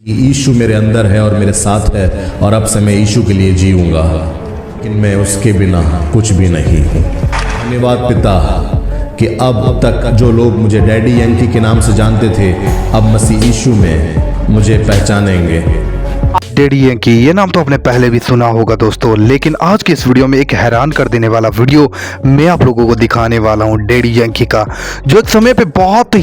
यीशु मेरे अंदर है और मेरे साथ है और अब से मैं यीशु के लिए जीऊंगा, लेकिन मैं उसके बिना कुछ भी नहीं हूँ। धन्यवाद पिता कि अब तक जो लोग मुझे डैडी यंकी के नाम से जानते थे अब मसीह यीशु में मुझे पहचानेंगे। डैडी यंकी ये नाम तो आपने पहले भी सुना होगा दोस्तों, लेकिन आज की इस वीडियो में एक हैरान कर देने वाला वीडियो मैं आप लोगों को दिखाने वाला हूं डैडी यंकी का, जो एक समय पे बहुत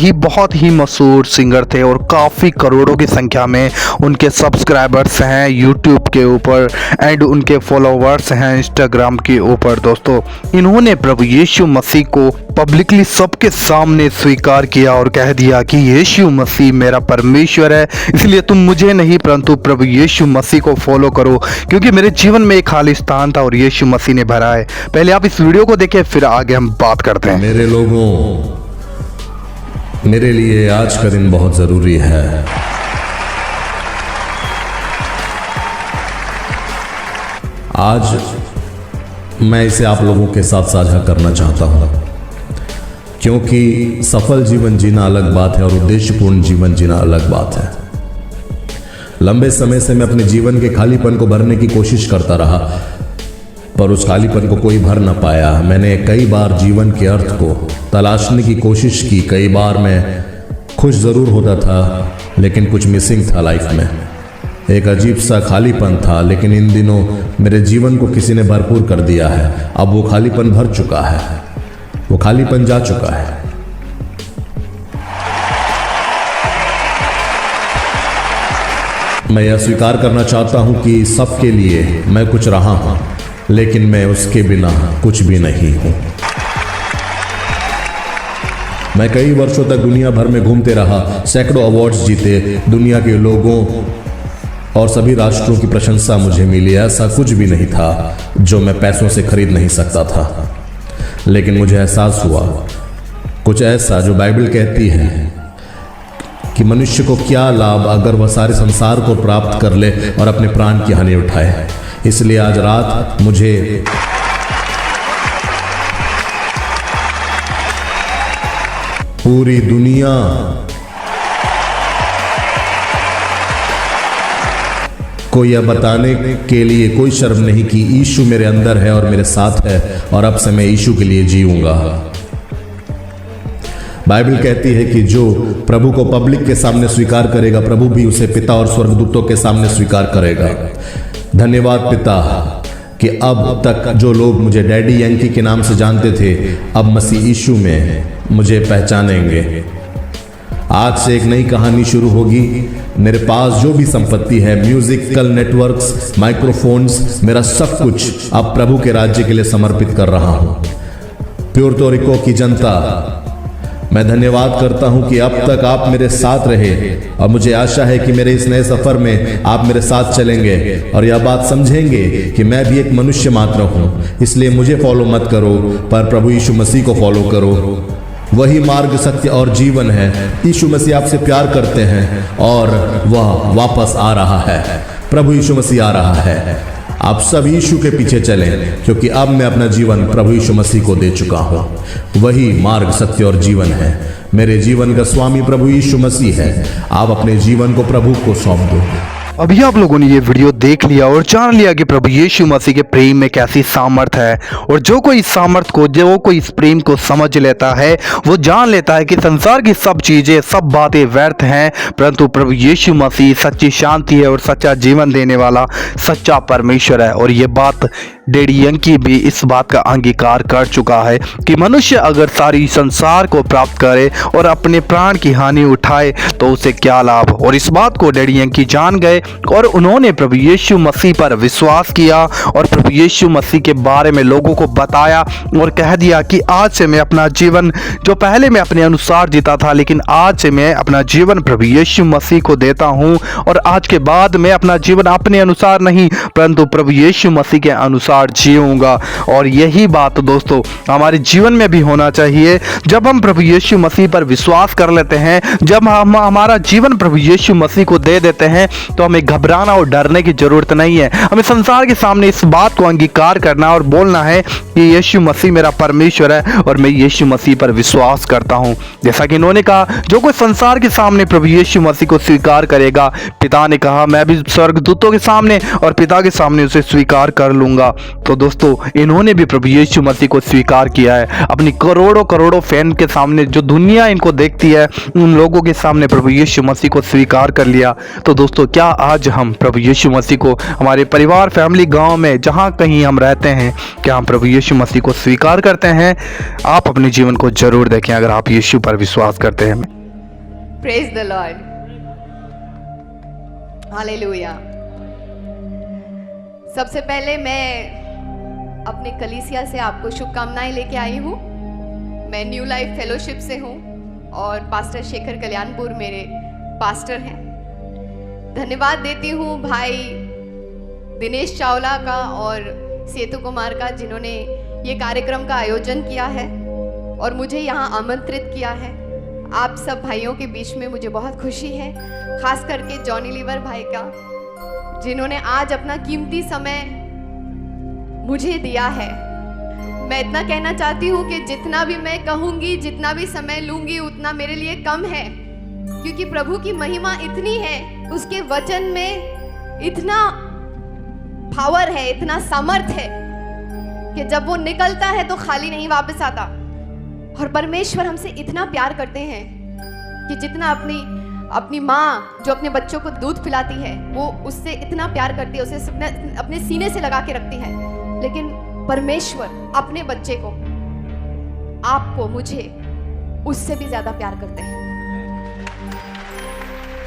ही मशहूर सिंगर थे और काफ़ी करोड़ों की संख्या में उनके सब्सक्राइबर्स हैं यूट्यूब के ऊपर एंड उनके फॉलोवर्स हैं इंस्टाग्राम के ऊपर। दोस्तों इन्होंने प्रभु यीशु मसीह को पब्लिकली सबके सामने स्वीकार किया और कह दिया कि यीशु मसीह मेरा परमेश्वर है, इसलिए तुम मुझे नहीं परंतु प्रभु यीशु मसीह को फॉलो करो, क्योंकि मेरे जीवन में एक खाली स्थान था और यीशु मसीह ने भरा है। पहले आप इस वीडियो को देखें फिर आगे हम बात करते हैं। मेरे लोगों, मेरे लिए आज का दिन बहुत जरूरी है। आज मैं इसे आप लोगों के साथ साझा करना चाहता हूं, क्योंकि सफल जीवन जीना अलग बात है और उद्देश्यपूर्ण जीवन जीना अलग बात है। लंबे समय से मैं अपने जीवन के खालीपन को भरने की कोशिश करता रहा, पर उस खालीपन को कोई भर ना पाया। मैंने कई बार जीवन के अर्थ को तलाशने की कोशिश की, कई बार मैं खुश जरूर होता था लेकिन कुछ मिसिंग था लाइफ में, एक अजीब सा खालीपन था। लेकिन इन दिनों मेरे जीवन को किसी ने भरपूर कर दिया है। अब वो खालीपन भर चुका है, वो खालीपन जा चुका है। मैं यह स्वीकार करना चाहता हूं कि सबके लिए मैं कुछ रहा हूं, लेकिन मैं उसके बिना कुछ भी नहीं हूं। मैं कई वर्षों तक दुनिया भर में घूमते रहा, सैकड़ों अवार्ड्स जीते, दुनिया के लोगों और सभी राष्ट्रों की प्रशंसा मुझे मिली। ऐसा कुछ भी नहीं था जो मैं पैसों से खरीद नहीं सकता था, लेकिन मुझे एहसास हुआ कुछ ऐसा जो बाइबल कहती है कि मनुष्य को क्या लाभ अगर वह सारे संसार को प्राप्त कर ले और अपने प्राण की हानि उठाए। इसलिए आज रात मुझे पूरी दुनिया को यह बताने के लिए कोई शर्म नहीं कि यीशु मेरे अंदर है और मेरे साथ है और अब से मैं यीशु के लिए जीऊंगा। बाइबल कहती है कि जो प्रभु को पब्लिक के सामने स्वीकार करेगा, प्रभु भी उसे पिता और स्वर्गदूतों के सामने स्वीकार करेगा। धन्यवाद पिता कि अब तक जो लोग मुझे डैडी यंकी के नाम से जानते थे अब मसीह यीशु में मुझे पहचानेंगे। आज से एक नई कहानी शुरू होगी। मेरे पास जो भी संपत्ति है, म्यूजिकल नेटवर्क्स, माइक्रोफोन्स, मेरा सब कुछ अब प्रभु के राज्य के लिए समर्पित कर रहा हूं। प्यूर्तो रिको की जनता, मैं धन्यवाद करता हूं कि अब तक आप मेरे साथ रहे और मुझे आशा है कि मेरे इस नए सफर में आप मेरे साथ चलेंगे और यह बात समझेंगे कि मैं भी एक मनुष्य मात्र हूं। इसलिए मुझे फॉलो मत करो, पर प्रभु यीशु मसीह को फॉलो करो। वही मार्ग, सत्य और जीवन है। यीशु मसीह आपसे प्यार करते हैं और वह वापस आ रहा है। प्रभु यीशु मसीह आ रहा है। आप सब यीशु के पीछे चलें, क्योंकि अब मैं अपना जीवन प्रभु यीशु मसीह को दे चुका हूं। वही मार्ग, सत्य और जीवन है। मेरे जीवन का स्वामी प्रभु यीशु मसीह है। आप अपने जीवन को प्रभु को सौंप दो। अभी आप लोगों ने ये वीडियो देख लिया और जान लिया कि प्रभु यीशु मसीह के प्रेम में कैसी सामर्थ है, और जो कोई इस सामर्थ को, जो कोई इस प्रेम को समझ लेता है वो जान लेता है कि संसार की सब चीजें, सब बातें व्यर्थ हैं, परंतु प्रभु यीशु मसीह सच्ची शांति है और सच्चा जीवन देने वाला सच्चा परमेश्वर है। और ये बात डैडी यंकी भी इस बात का अंगीकार कर चुका है कि मनुष्य अगर सारी संसार को प्राप्त करे और अपने प्राण की हानि उठाए तो उसे क्या लाभ। और इस बात को डैडी यंकी जान गए और उन्होंने प्रभु यीशु मसीह पर विश्वास किया और प्रभु यीशु मसीह के बारे में लोगों को बताया और कह दिया कि आज से मैं अपना जीवन, जो पहले मैं अपने अनुसार जीता था, लेकिन आज से मैं अपना जीवन प्रभु यीशु मसीह को देता हूं और आज के बाद मैं अपना जीवन अपने अनुसार नहीं परंतु प्रभु यीशु मसीह के अनुसार अनुसार जीऊंगा। और यही बात दोस्तों हमारे जीवन में भी होना चाहिए। जब हम प्रभु यीशु मसीह पर विश्वास कर लेते हैं, जब हम हमारा जीवन प्रभु यीशु मसीह को दे देते हैं, तो हमें घबराना और डरने की जरूरत नहीं है। हमें संसार के सामने इस बात को अंगीकार करना और बोलना है कि यीशु मसीह मेरा परमेश्वर है और मैं यीशु मसीह पर विश्वास करता हूं। जैसा कि इन्होंने कहा, जो कोई संसार के सामने प्रभु यीशु मसीह को स्वीकार करेगा, पिता ने कहा मैं भी स्वर्गदूतों के सामने और पिता के सामने उसे स्वीकार कर लूंगा। तो दोस्तों इन्होंने भी प्रभु यीशु मसीह को स्वीकार किया है। अपनी करोड़ों करोड़ों फैन के सामने, जो दुनिया इनको देखती है, उन लोगों के सामने प्रभु यीशु मसीह को स्वीकार कर लिया। तो दोस्तों क्या आज हम प्रभु यीशु मसीह को हमारे परिवार, फैमिली, गांव में जहां कहीं हम रहते हैं, क्या हम प्रभु यीशु मसीह को स्वीकार करते हैं? आप अपने जीवन को जरूर देखें अगर आप यीशु पर विश्वास करते हैं। Praise the Lord, hallelujah. सबसे पहले मैं अपने कलीसिया से आपको शुभकामनाएं लेके आई हूँ। मैं न्यू लाइफ फेलोशिप से हूँ और पास्टर शेखर कल्याणपुर मेरे पास्टर हैं। धन्यवाद देती हूँ भाई दिनेश चावला का और सेतु कुमार का, जिन्होंने ये कार्यक्रम का आयोजन किया है और मुझे यहाँ आमंत्रित किया है। आप सब भाइयों के बीच में मुझे बहुत खुशी है, खास करके जॉनी लीवर भाई का, जिन्होंने आज अपना कीमती समय मुझे दिया है। मैं इतना कहना चाहती हूँ कि जितना भी मैं कहूँगी, जितना भी समय लूँगी, उतना मेरे लिए कम है, क्योंकि प्रभु की महिमा इतनी है, उसके वचन में इतना पावर है, इतना सामर्थ है कि जब वो निकलता है तो खाली नहीं वापस आता। और परमेश्वर हमसे इतना प्यार करते हैं कि जितना अपनी माँ जो अपने बच्चों को दूध पिलाती है, वो उससे इतना प्यार करती है, उसे अपने सीने से लगा के रखती है, लेकिन परमेश्वर अपने बच्चे को, आपको, मुझे उससे भी ज्यादा प्यार करते हैं।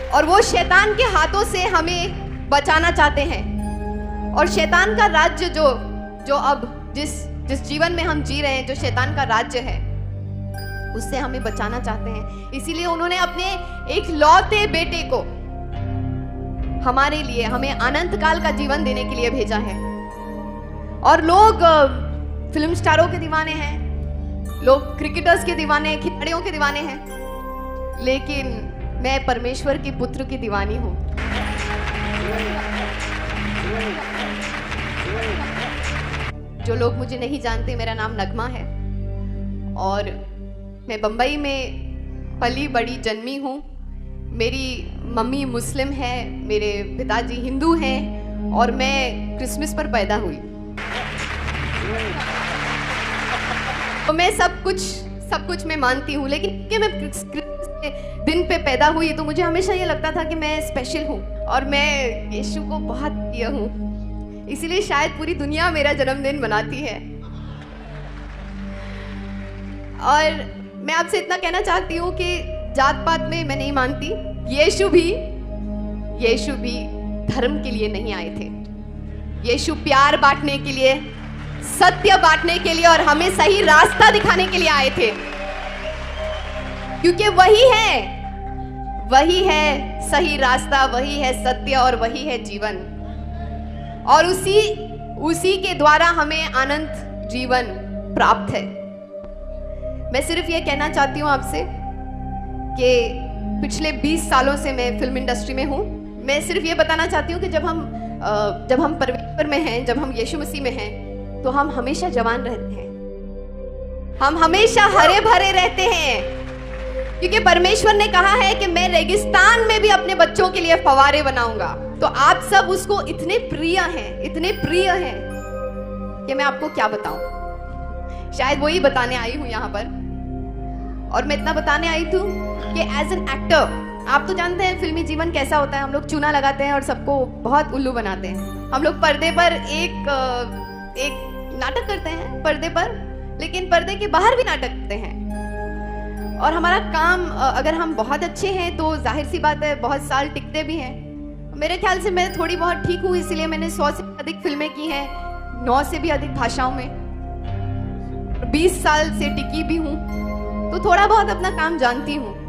और वो शैतान के हाथों से हमें बचाना चाहते हैं। और शैतान का राज्य जो अब जिस जीवन में हम जी रहे हैं, जो शैतान का राज्य है, उससे हमें बचाना चाहते हैं। इसीलिए उन्होंने अपने एक लौते बेटे को हमारे लिए, हमें अनंत काल का जीवन देने के लिए भेजा है। और लोग फिल्म स्टारों के दीवाने हैं, लोग क्रिकेटर्स के दीवाने, खिलाड़ियों के दीवाने हैं, लेकिन मैं परमेश्वर की पुत्र की दीवानी हूं। जो लोग मुझे नहीं जानते, मेरा नाम नगमा है और मैं बम्बई में पली बड़ी जन्मी हूँ। मेरी मम्मी मुस्लिम है, मेरे पिताजी हिंदू हैं और मैं क्रिसमस पर पैदा हुई। तो मैं सब कुछ मैं मानती हूँ, लेकिन कि मैं क्रिसमस के दिन पे पैदा हुई तो मुझे हमेशा ये लगता था कि मैं स्पेशल हूँ और मैं यीशु को बहुत प्रिय हूँ। इसीलिए शायद पूरी दुनिया मेरा जन्मदिन मनाती है। और मैं आपसे इतना कहना चाहती हूँ कि जात पात में मैं नहीं मानती। यीशु भी धर्म के लिए नहीं आए थे। यीशु प्यार बांटने के लिए, सत्य बांटने के लिए और हमें सही रास्ता दिखाने के लिए आए थे, क्योंकि वही है सही रास्ता, वही है सत्य और वही है जीवन। और उसी के द्वारा हमें अनंत जीवन प्राप्त है। मैं सिर्फ ये कहना चाहती हूँ आपसे कि पिछले 20 सालों से मैं फिल्म इंडस्ट्री में हूँ। मैं सिर्फ ये बताना चाहती हूँ कि जब हम परमेश्वर में हैं, जब हम यीशु मसीह में हैं, तो हम हमेशा जवान रहते हैं, हम हमेशा हरे भरे रहते हैं, क्योंकि परमेश्वर ने कहा है कि मैं रेगिस्तान में भी अपने बच्चों के लिए फवारे बनाऊंगा। तो आप सब उसको इतने प्रिय हैं कि मैं आपको क्या बताऊं। शायद वही बताने आई हूं यहाँ पर। और मैं इतना बताने आई थी कि एज एन एक्टर, आप तो जानते हैं फिल्मी जीवन कैसा होता है। हम लोग चूना लगाते हैं और सबको बहुत उल्लू बनाते हैं। हम लोग पर्दे पर एक नाटक करते हैं पर्दे पर, लेकिन पर्दे के बाहर भी नाटक करते हैं। और हमारा काम, अगर हम बहुत अच्छे हैं तो जाहिर सी बात है बहुत साल टिकते भी हैं। मेरे ख्याल से मैं थोड़ी बहुत ठीक हूँ, इसीलिए मैंने 100 से अधिक फिल्में की हैं, 9 से भी अधिक भाषाओं में, 20 साल से टिकी भी हूँ, तो थोड़ा बहुत अपना काम जानती हूँ।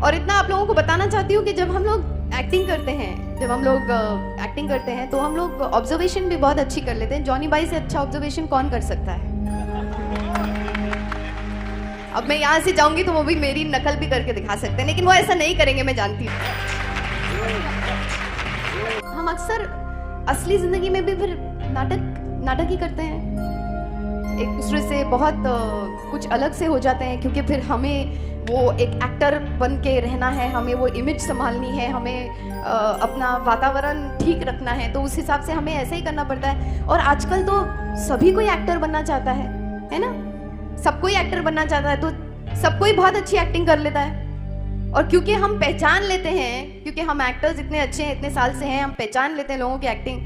और इतना आप लोगों को बताना चाहती हूँ कि जब हम लोग एक्टिंग करते हैं, जब हम लोग एक्टिंग करते हैं तो हम लोग ऑब्जर्वेशन भी बहुत अच्छी कर लेते हैं। जॉनी भाई से अच्छा ऑब्जर्वेशन कौन कर सकता है? अब मैं यहाँ से जाऊंगी तो वो भी मेरी नकल भी करके दिखा सकते हैं, लेकिन वो ऐसा नहीं करेंगे, मैं जानती हूँ। हम अक्सर असली जिंदगी में भी फिर नाटक ही करते हैं, एक दूसरे से बहुत कुछ अलग से हो जाते हैं, क्योंकि फिर हमें वो एक एक्टर बन के रहना है, हमें वो इमेज संभालनी है, हमें अपना वातावरण ठीक रखना है, तो उस हिसाब से हमें ऐसे ही करना पड़ता है। और आजकल तो सभी कोई एक्टर बनना चाहता है ना? सब कोई एक्टर बनना चाहता है, तो सब कोई बहुत अच्छी एक्टिंग कर लेता है। और क्योंकि हम पहचान लेते हैं, क्योंकि हम एक्टर्स इतने अच्छे हैं, इतने साल से हैं, हम पहचान लेते हैं लोगों की एक्टिंग,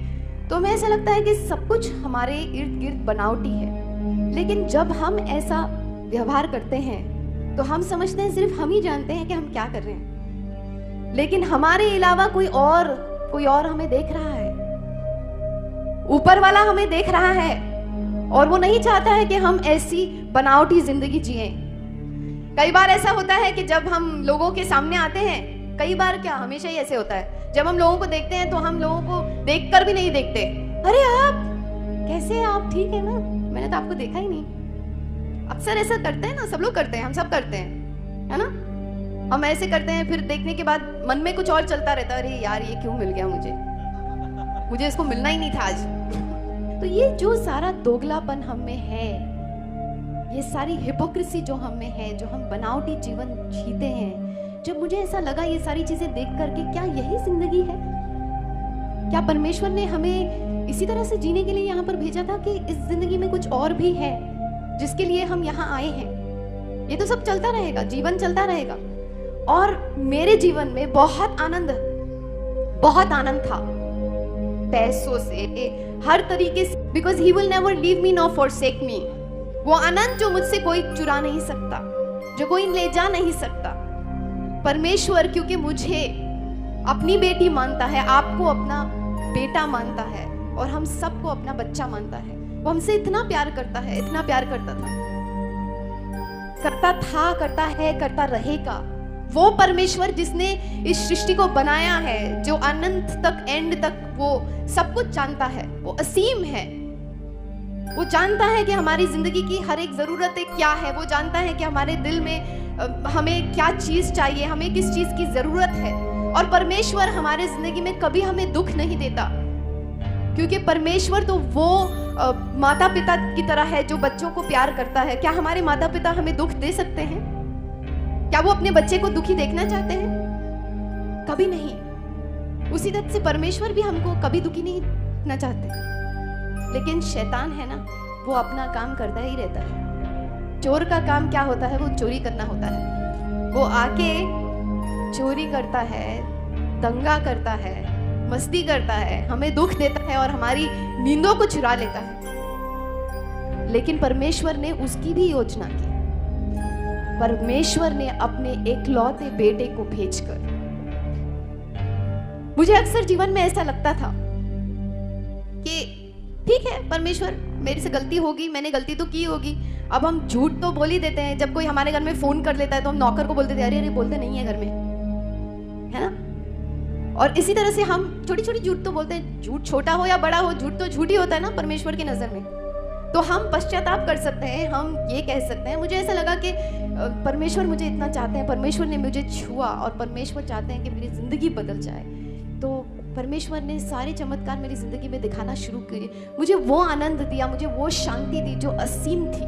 तो हमें ऐसा लगता है कि सब कुछ हमारे इर्द गिर्द बनावटी है। लेकिन जब हम ऐसा व्यवहार करते हैं तो हम समझते हैं सिर्फ हम ही जानते हैं कि हम क्या कर रहे हैं, लेकिन हमारे अलावा कोई और हमें देख रहा है, ऊपर वाला हमें देख रहा है, और वो नहीं चाहता है कि हम ऐसी बनावटी जिंदगी जिए। कई बार ऐसा होता है कि जब हम लोगों के सामने आते हैं, कई बार क्या हमेशा ही ऐसे होता है, जब हम लोगों को देखते हैं तो हम लोगों को देखकर भी नहीं देखते, अरे आप कैसे हैं, आप ठीक है ना, मैंने तो आपको देखा ही नहीं। अक्सर ऐसा करते हैं ना, सब लोग करते हैं, हम सब करते हैं, है ना? हम ऐसे करते हैं, फिर देखने के बाद मन में कुछ और चलता रहता है, अरे यार ये क्यों मिल गया मुझे इसको मिलना ही नहीं था आज। तो ये जो सारा दोगलापन हम में है, ये सारी हिपोक्रेसी जो हम में है, जो हम बनावटी जीवन जीते हैं, जब मुझे ऐसा लगा ये सारी चीजें देख करके, क्या यही जिंदगी है? क्या परमेश्वर ने हमें इसी तरह से जीने के लिए यहाँ पर भेजा था कि इस जिंदगी में कुछ और भी है जिसके लिए हम यहाँ आए हैं? ये तो सब चलता रहेगा, जीवन चलता रहेगा। और मेरे जीवन में बहुत आनंद था, पैसों से, हर तरीके से, because he will never leave me nor forsake me. वो आनंद जो मुझसे कोई चुरा नहीं सकता, जो कोई ले जा नहीं सकता। परमेश्वर क्योंकि मुझे अपनी बेटी मानता है, आपको अपना बेटा मानता है, और हम सबको अपना बच्चा मानता है। वो हमसे इतना प्यार करता है, इतना प्यार करता था, करता है, करता रहेगा। वो परमेश्वर जिसने इस सृष्टि को बनाया है, जो अनंत तक, एंड तक वो सब कुछ जानता है, वो असीम है। वो जानता है कि हमारी जिंदगी की हर एक जरूरतें क्या है, वो जानता है कि हमारे दिल में हमें क्या चीज चाहिए, हमें किस चीज की जरूरत है। और परमेश्वर हमारे जिंदगी में कभी हमें दुख नहीं देता, क्योंकि परमेश्वर तो वो माता पिता की तरह है जो बच्चों को प्यार करता है। क्या हमारे माता पिता हमें दुख दे सकते हैं? क्या वो अपने बच्चे को दुखी देखना चाहते हैं? कभी नहीं। उसी तरह से परमेश्वर भी हमको कभी दुखी नहीं देखना चाहते। लेकिन शैतान है ना, वो अपना काम करता ही रहता है। चोर का काम क्या होता है? वो चोरी करना होता है। वो आके चोरी करता है, दंगा करता है, मस्ती करता है, हमें दुख देता है और हमारी नींदों को चुरा लेता है। लेकिन परमेश्वर ने उसकी भी योजना की। परमेश्वर ने अपने एकलौते बेटे को भेजकर, मुझे अक्सर जीवन में ऐसा लगता था कि ठीक है परमेश्वर, मेरे से गलती होगी, मैंने गलती तो की होगी। अब हम झूठ तो बोल ही देते हैं। जब कोई हमारे घर में फोन कर लेता है तो हम नौकर को बोल देते हैं, अरे बोलते नहीं है घर में, है ना? और इसी तरह से हम छोटी छोटी झूठ तो बोलते हैं। झूठ छोटा हो या बड़ा हो, झूठ तो झूठ ही होता है ना परमेश्वर की नजर में। तो हम पश्चाताप कर सकते हैं, हम ये कह सकते हैं। मुझे ऐसा लगा कि परमेश्वर मुझे इतना चाहते हैं, परमेश्वर ने मुझे छुआ और परमेश्वर चाहते हैं कि मेरी जिंदगी बदल जाए। तो परमेश्वर ने सारे चमत्कार मेरी जिंदगी में दिखाना शुरू किए। मुझे वो आनंद दिया, मुझे वो शांति दी जो असीम थी,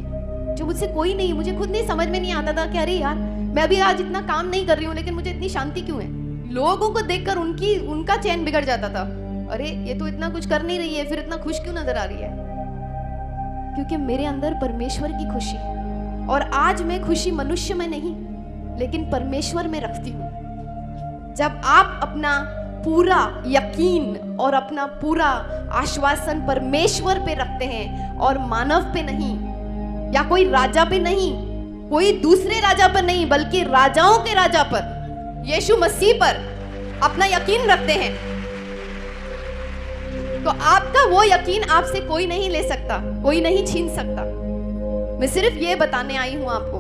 जो मुझसे कोई नहीं, मुझे खुद नहीं समझ में नहीं आता था कि अरे यार मैं अभी आज इतना काम नहीं कर रही हूँ लेकिन मुझे इतनी शांति क्यों है। लोगों को देखकर उनका चैन बिगड़ जाता था। अरे ये तो इतना कुछ कर नहीं रही है, फिर इतना खुश क्यों नजर आ रही है? क्योंकि मेरे अंदर परमेश्वर की खुशी है। और आज मैं खुशी मनुष्य में नहीं लेकिन परमेश्वर में रखती हूँ। जब आप अपना पूरा यकीन और अपना पूरा आश्वासन परमेश्वर पे रखते हैं और मानव पे नहीं, या कोई राजा पे नहीं, कोई दूसरे राजा पर नहीं, बल्कि राजाओं के राजा पर, यीशु मसीह पर अपना यकीन रखते हैं, तो आपका वो यकीन आपसे कोई नहीं ले सकता, कोई नहीं छीन सकता। मैं सिर्फ ये बताने आई हूं आपको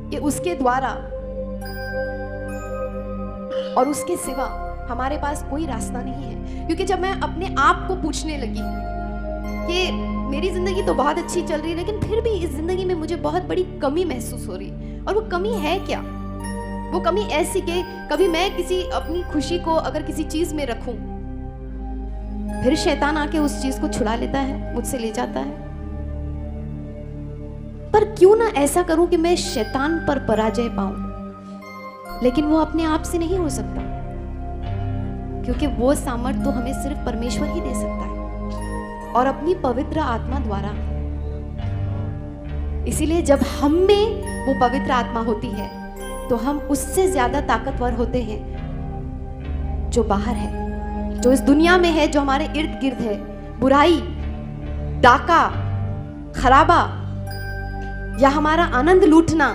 कि उसके द्वारा और उसके सिवा हमारे पास कोई रास्ता नहीं है। क्योंकि जब मैं अपने आप को पूछने लगी कि मेरी जिंदगी तो बहुत अच्छी चल रही है, लेकिन फिर भी इस जिंदगी में मुझे बहुत बड़ी कमी महसूस हो रही, और वो कमी है क्या? वो कमी ऐसी कि कभी मैं किसी अपनी खुशी को अगर किसी चीज में रखूं, फिर शैतान आके उस चीज को छुड़ा लेता है, मुझसे ले जाता है। पर क्यों ना ऐसा करूं कि मैं शैतान पर पराजय पाऊं, लेकिन वो अपने आप से नहीं हो सकता, क्योंकि वो सामर्थ्य तो हमें सिर्फ परमेश्वर ही दे सकता है, और अपनी पवित्र आत्मा द्वारा। इसीलिए जब हम में वो पवित्र आत्मा होती है तो हम उससे ज्यादा ताकतवर होते हैं जो बाहर है, जो इस दुनिया में है, जो हमारे इर्द गिर्द है। बुराई, डाका, खराबा, या हमारा आनंद लूटना,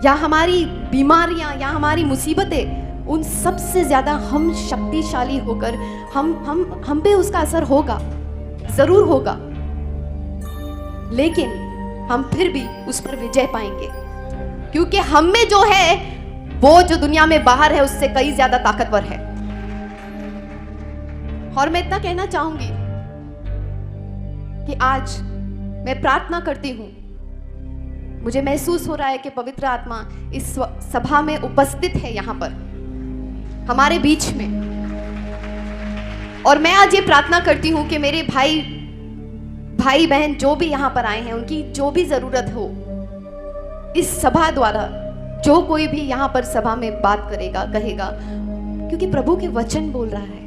या हमारी बीमारियां, या हमारी मुसीबतें, उन सब से ज्यादा हम शक्तिशाली होकर हम पे उसका असर होगा, जरूर होगा, लेकिन हम फिर भी उस पर विजय पाएंगे, क्योंकि हम में जो है वो जो दुनिया में बाहर है उससे कई ज्यादा ताकतवर है। और मैं इतना कहना चाहूंगी कि आज मैं प्रार्थना करती हूं, मुझे महसूस हो रहा है कि पवित्र आत्मा इस सभा में उपस्थित है, यहां पर हमारे बीच में। और मैं आज ये प्रार्थना करती हूं कि मेरे भाई बहन जो भी यहां पर आए हैं, उनकी जो भी जरूरत हो, इस सभा द्वारा जो कोई भी यहां पर सभा में बात करेगा, कहेगा, क्योंकि प्रभु के वचन बोल रहा है,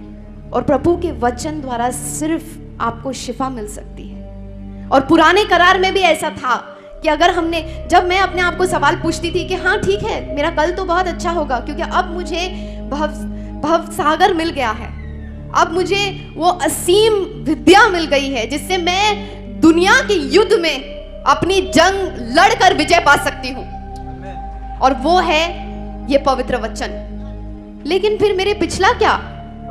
और प्रभु के वचन द्वारा सिर्फ आपको शिफा मिल सकती है। और पुराने करार में भी ऐसा था कि अगर जब मैं अपने आप को सवाल पूछती थी कि हाँ ठीक है, मेरा कल तो बहुत अच्छा होगा, क्योंकि अब मुझे भव सागर मिल गया है, अब मुझे वो असीम विद्या मिल गई है जिससे मैं दुनिया के युद्ध में अपनी जंग लड़कर विजय पा सकती हूं, और वो है ये पवित्र वचन। लेकिन फिर मेरे पिछला क्या?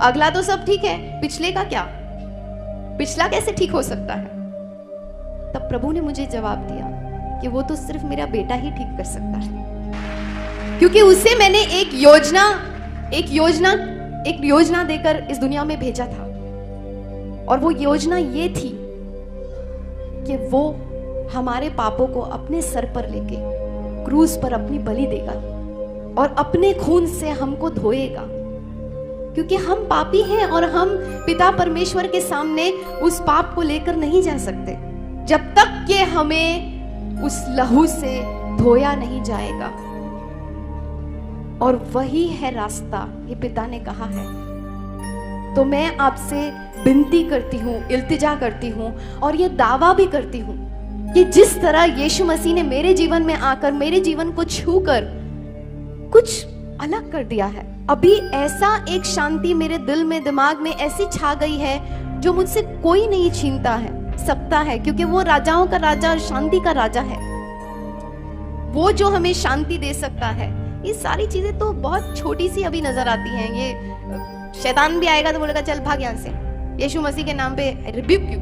अगला तो सब ठीक है, पिछले का क्या? पिछला कैसे ठीक हो सकता है? तब प्रभु ने मुझे जवाब दिया कि वो तो सिर्फ मेरा बेटा ही ठीक कर सकता है, क्योंकि उसे मैंने एक योजना देकर इस दुनिया में भेजा था, और वो योजना ये थी कि वो हमारे पापों को अपने सर पर लेके क्रूस पर अपनी बलि देगा और अपने खून से हमको धोएगा, क्योंकि हम पापी हैं और हम पिता परमेश्वर के सामने उस पाप को लेकर नहीं जा सकते जब तक कि हमें उस लहू से धोया नहीं जाएगा। और वही है रास्ता, ये पिता ने कहा है। तो मैं आपसे विनती करती हूँ, इल्तिजा करती हूँ, और ये दावा भी करती हूँ कि जिस तरह यीशु मसीह ने मेरे जीवन में आकर मेरे जीवन को छूकर कुछ अलग कर दिया है, अभी ऐसा एक शांति मेरे दिल में, दिमाग में ऐसी छा गई है जो मुझसे कोई नहीं छीनता सकता है, क्योंकि वो राजाओं का राजा और शांति का राजा है। वो जो हमें शांति दे सकता है। ये सारी चीजें तो बहुत छोटी सी अभी नजर आती हैं। ये शैतान भी आएगा तो बोलेगा चल भाग यहाँ से, यीशु मसीह के नाम पे रिब्यूक यू।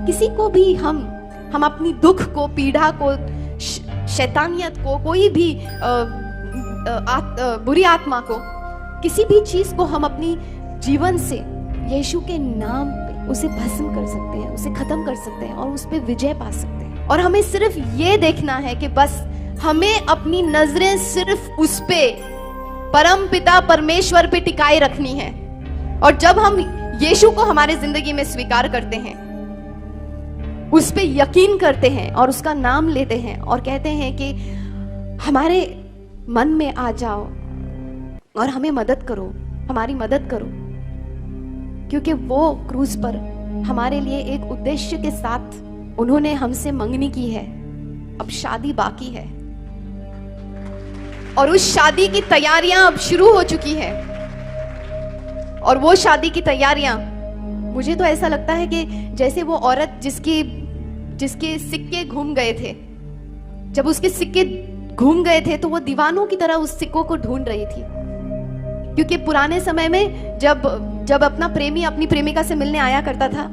किसी को भी हम अपनी दुख को, पीड़ा को, शैतानियत को, कोई भी बुरी आत्मा को, किसी भी चीज को हम अपनी जीवन से यीशु के नाम पे उसे भस्म कर सकते हैं, उसे खत्म कर सकते हैं और उस पे विजय पा सकते हैं। और हमें सिर्फ ये देखना है कि बस हमें अपनी नजरें सिर्फ उस पे, परम पिता परमेश्वर पे टिकाए रखनी है। और जब हम यीशु को हमारे जिंदगी में स्वीकार करते हैं, उस पे यकीन करते हैं और उसका नाम लेते हैं और कहते हैं कि हमारे मन में आ जाओ और हमें मदद करो, हमारी मदद करो, क्योंकि वो क्रूस पर हमारे लिए एक उद्देश्य के साथ उन्होंने हमसे मंगनी की है। अब शादी बाकी है और उस शादी की तैयारियां अब शुरू हो चुकी है। और वो शादी की तैयारियां, मुझे तो ऐसा लगता है कि जैसे वो औरत जिसके सिक्के घूम गए थे, जब उसके सिक्के घूम गए थे तो वो दीवानों की तरह उस सिक्कों को ढूंढ रही थी। क्योंकि पुराने समय में जब अपना प्रेमी अपनी प्रेमिका से मिलने आया करता था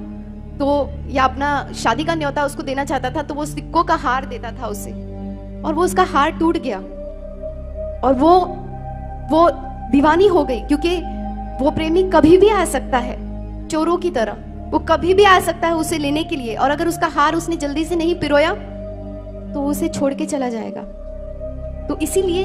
तो, या अपना शादी का न्योता उसको देना चाहता था, तो वो सिक्कों का हार देता था उसे, और वो उसका हार टूट गया और वो वो दीवानी हो गई, क्योंकि वो प्रेमी कभी भी आ सकता है, चोरों की तरह वो कभी भी आ सकता है उसे लेने के लिए, और अगर उसका हार उसने जल्दी से नहीं पिरोया तो उसे छोड़ के चला जाएगा। तो इसीलिए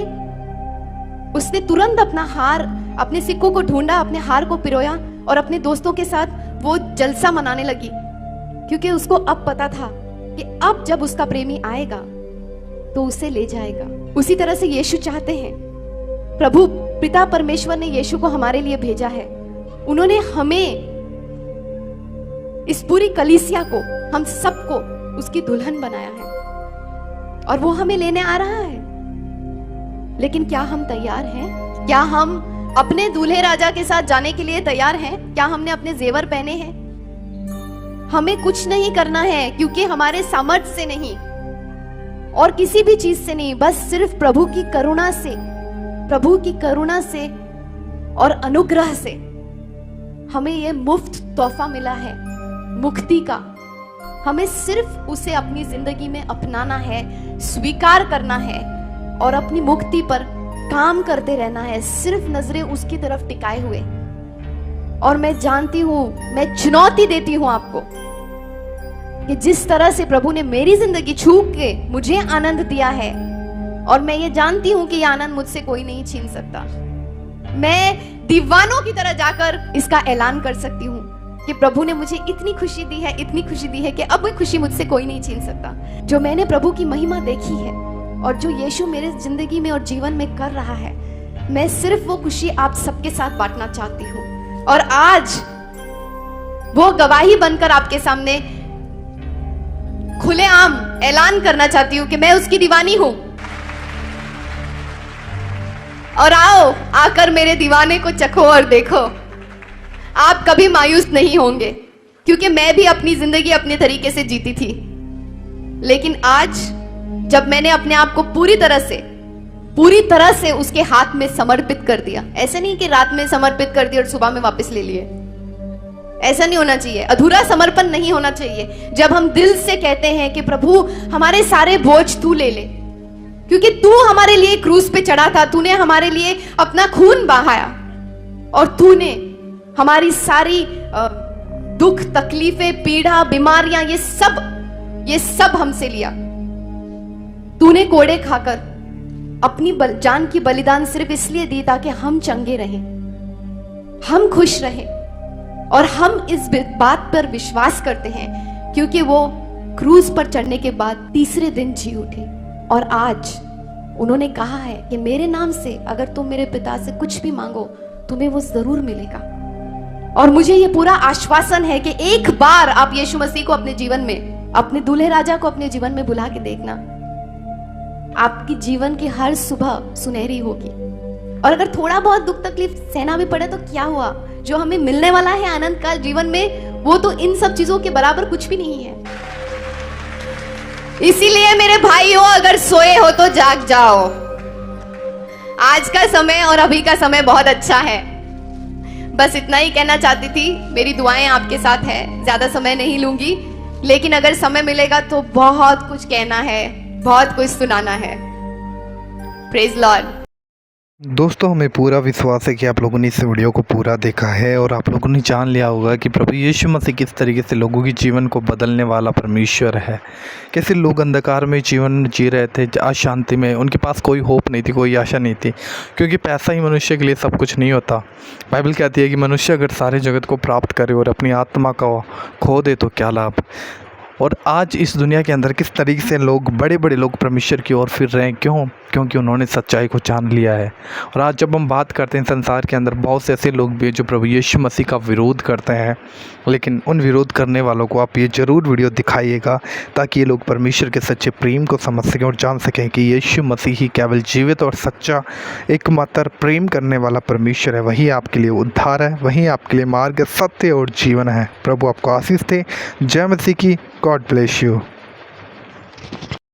उसने तुरंत अपना हार, अपने सिक्कों को ढूंढा, अपने हार को पिरोया और अपने दोस्तों के साथ वो जलसा मनाने लगी, क्योंकि उसको अब पता था कि अब जब उसका प्रेमी आएगा तो उसे ले जाएगा। उसी तरह से यीशु चाहते हैं, प्रभु पिता परमेश्वर ने यीशु को हमारे लिए भेजा है। उन्होंने हमें, इस पूरी कलीसिया को, हम सबको उसकी दुल्हन बनाया है और वो हमें लेने आ रहा है। लेकिन क्या हम तैयार हैं? क्या हम अपने दूल्हे राजा के साथ जाने के लिए तैयार हैं? क्या हमने अपने जेवर पहने हैं? हमें कुछ नहीं करना है, क्योंकि हमारे सामर्थ्य से नहीं और किसी भी चीज से नहीं, बस सिर्फ प्रभु की करुणा से, प्रभु की करुणा से और अनुग्रह से हमें यह मुफ्त तोहफा मिला है, मुक्ति का। हमें सिर्फ उसे अपनी जिंदगी में अपनाना है, स्वीकार करना है और अपनी मुक्ति पर काम करते रहना है, सिर्फ नजरें उसकी तरफ टिकाए हुए। और मैं जानती हूं, मैं चुनौती देती हूं आपको कि जिस तरह से प्रभु ने मेरी जिंदगी छू के मुझे आनंद दिया है, और मैं ये जानती हूं कि यह आनंद मुझसे कोई नहीं छीन सकता, मैं दीवानों की तरह जाकर इसका ऐलान कर सकती हूं कि प्रभु ने मुझे इतनी खुशी दी है, इतनी खुशी दी है कि अब वो खुशी मुझसे कोई नहीं छीन सकता। जो मैंने प्रभु की महिमा देखी है और जो यीशु मेरे जिंदगी में और जीवन में कर रहा है, मैं सिर्फ वो खुशी आप सबके साथ बांटना चाहती हूँ। और आज वो गवाही बनकर आपके सामने खुलेआम ऐलान करना चाहती हूँ कि मैं उसकी दीवानी हूं। और आओ, आकर मेरे दीवाने को चखो और देखो, आप कभी मायूस नहीं होंगे, क्योंकि मैं भी अपनी जिंदगी अपने तरीके से जीती थी। लेकिन आज जब मैंने अपने आप को पूरी तरह से उसके हाथ में समर्पित कर दिया, ऐसे नहीं कि रात में समर्पित कर दिया और सुबह में वापस ले लिए, ऐसा नहीं होना चाहिए, अधूरा समर्पण नहीं होना चाहिए। जब हम दिल से कहते हैं कि प्रभु हमारे सारे बोझ तू ले ले, क्योंकि तू हमारे लिए क्रूस पे चढ़ा था, तूने हमारे लिए अपना खून बहाया और तूने हमारी सारी दुख, तकलीफें, पीड़ा, बीमारियां, ये सब हमसे लिया। तूने कोड़े खाकर अपनी जान की बलिदान सिर्फ इसलिए दी ताकि हम चंगे रहें, हम खुश रहें। और हम इस बात पर विश्वास करते हैं क्योंकि वो क्रूस पर चढ़ने के बाद तीसरे दिन जी उठे। और आज उन्होंने कहा है कि मेरे नाम से अगर तुम मेरे पिता से कुछ भी मांगो तुम्हें वो जरूर मिलेगा। और मुझे ये पूरा आश्वासन है कि एक बार आप यीशु मसीह को अपने जीवन में, अपने दूल्हे राजा को अपने जीवन में बुला के देखना, आपकी जीवन की हर सुबह सुनहरी होगी। और अगर थोड़ा बहुत दुख तकलीफ सहना भी पड़े तो क्या हुआ, जो हमें मिलने वाला है आनंद का जीवन में, वो तो इन सब चीजों के बराबर कुछ भी नहीं है। इसीलिए मेरे भाइयों, अगर सोए हो तो जाग जाओ। आज का समय और अभी का समय बहुत अच्छा है। बस इतना ही कहना चाहती थी। मेरी दुआएं आपके साथ है, ज्यादा समय नहीं लूंगी, लेकिन अगर समय मिलेगा तो बहुत कुछ कहना है, बहुत कुछ सुनाना है। Praise Lord. दोस्तों, हमें पूरा विश्वास है कि आप लोगों ने इस वीडियो को पूरा देखा है और आप लोगों ने जान लिया होगा कि प्रभु यीशु मसीह किस तरीके से लोगों के जीवन को बदलने वाला परमेश्वर है। कैसे लोग अंधकार में जीवन जी रहे थे, अशांति में, उनके पास कोई होप नहीं थी, कोई आशा नहीं थी, क्योंकि पैसा ही मनुष्य के लिए सब कुछ नहीं होता। बाइबल कहती है कि मनुष्य अगर सारे जगत को प्राप्त करे और अपनी आत्मा को खो दे तो क्या लाभ। और आज इस दुनिया के अंदर किस तरीके से लोग, बड़े बड़े लोग परमेश्वर की ओर फिर रहे हैं, क्यों? क्योंकि उन्होंने सच्चाई को जान लिया है। और आज जब हम बात करते हैं, संसार के अंदर बहुत से ऐसे लोग भी हैं जो प्रभु यीशु मसीह का विरोध करते हैं, लेकिन उन विरोध करने वालों को आप ये ज़रूर वीडियो दिखाइएगा ताकि ये लोग परमेश्वर के सच्चे प्रेम को समझ सकें और जान सकें कि यीशु मसीह ही केवल जीवित और सच्चा एकमात्र प्रेम करने वाला परमेश्वर है। वही आपके लिए उद्धार है, वही आपके लिए मार्ग, सत्य और जीवन है। प्रभु आपको आशीष दे। जय मसीह की। God bless you.